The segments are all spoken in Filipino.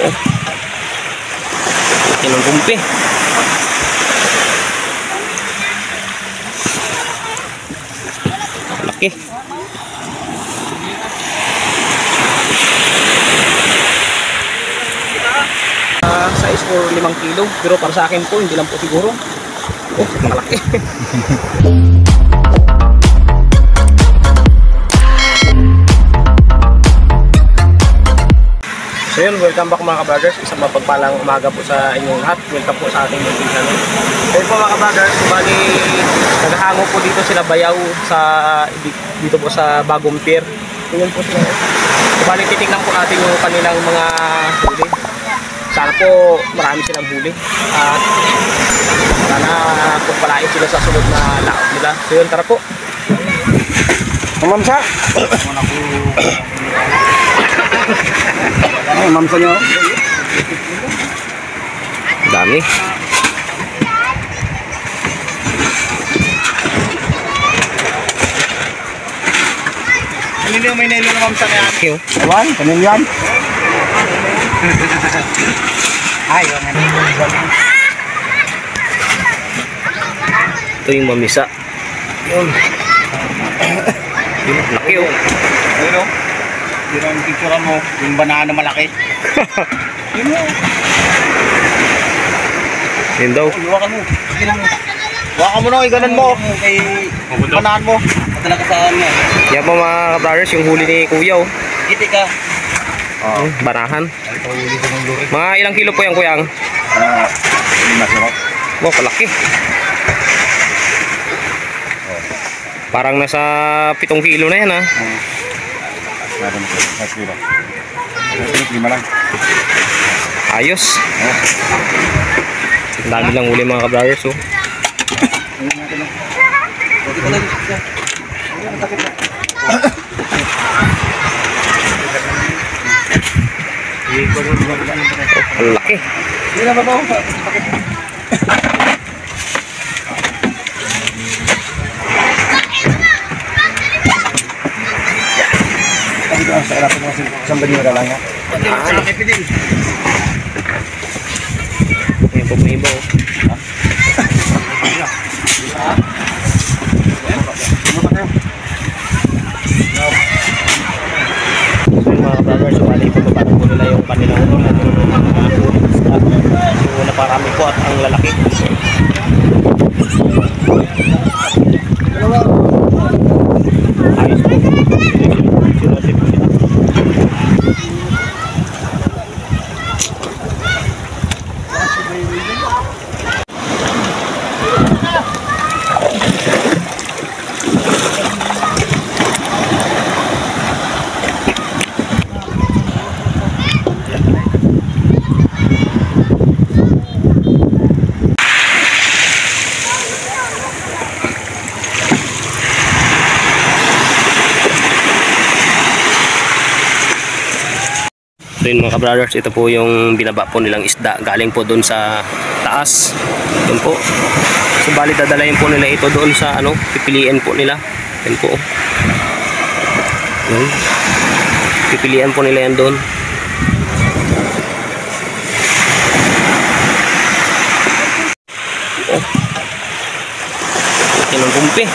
Oh. Laki ng kumpi. Laki. Size for 5 kilo. Pero para sa akin po, hindi lang po siguro. Oh, malaki. So yun, welcome back mga kabagers. Isang mapagpalang umaga po sa inyong lahat. Welcome po sa ating YouTube channel. Ayun po mga kabagers, bali naghahango po dito sila bayaw sa dito po sa Bagong Pier. Yun po sila. So, bali titignan po natin yung kanilang mga huli. Sana po marami silang huli. At sana pagpalain sila sa sunod na laot nila. So yun, tara po. Mamsa. Ay, mamsa nyo. Dami. Kanino yung may nailo na mamsa na yan? Okay, oh. Ewan, kanino yan? Ay, yun. Ito yung mamisa. Yun. Yun, laki oh. Ayun o. Yun ang picturean mo. Yung banana malaki. Yun o. Yun daw. Iwakan mo. Iwakan mo na, iganan mo. Kay banaan mo. Talaga saan mo. Yan po mga brothers, yung huli ni Kuya oh. Kiti ka. Barahan. Mga ilang kilo po yan kuyang? Masarap. Wow, kalaki. Parang nasa 7 kilo na yan ha. Ayos. Ang dami lang huli mga kabrothers oh. Ang laki. Hindi na ba ba? Sa harap mo kasi sambal nyo lang ha. Malaki pa din. May pagmiba oh. So mga kabrothers, so bali pagbabarang po nila yung kanilang so naparami po at ang lalaki. Ayos po. Sinusit po sila. So yun mga kabrothers, ito po yung binaba po nilang isda galing po doon sa taas. Yun po. So bali dadalayin po nila ito doon sa ano, pipiliin po nila. Yun po. Yun. Pipilian po nila yan doon. Oh. Laki ng kumpi.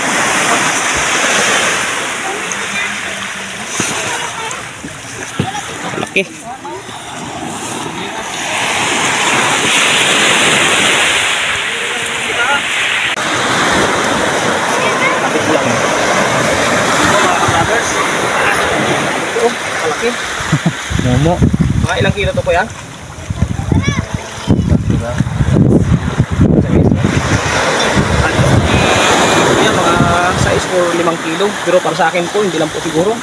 Laki. Momo. Mga ilang kilo to po yan? Yan, mga size for 5 kilo. Pero para sa akin po, hindi lang po siguro.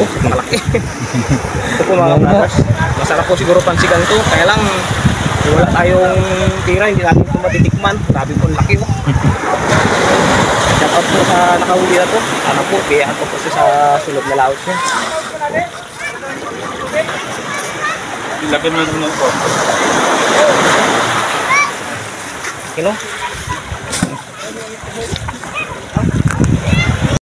Oh, malaki. Ito po mga brothers. Masarap po siguro pansigang to. Kaya lang, wala tayong tira, hindi natin ito matitikman. Grabe po laki oh. Shout out po sa nakahuli na to. Sana po, kaya po po sa sunod na laot niya. Ilagay mo na po. Kino?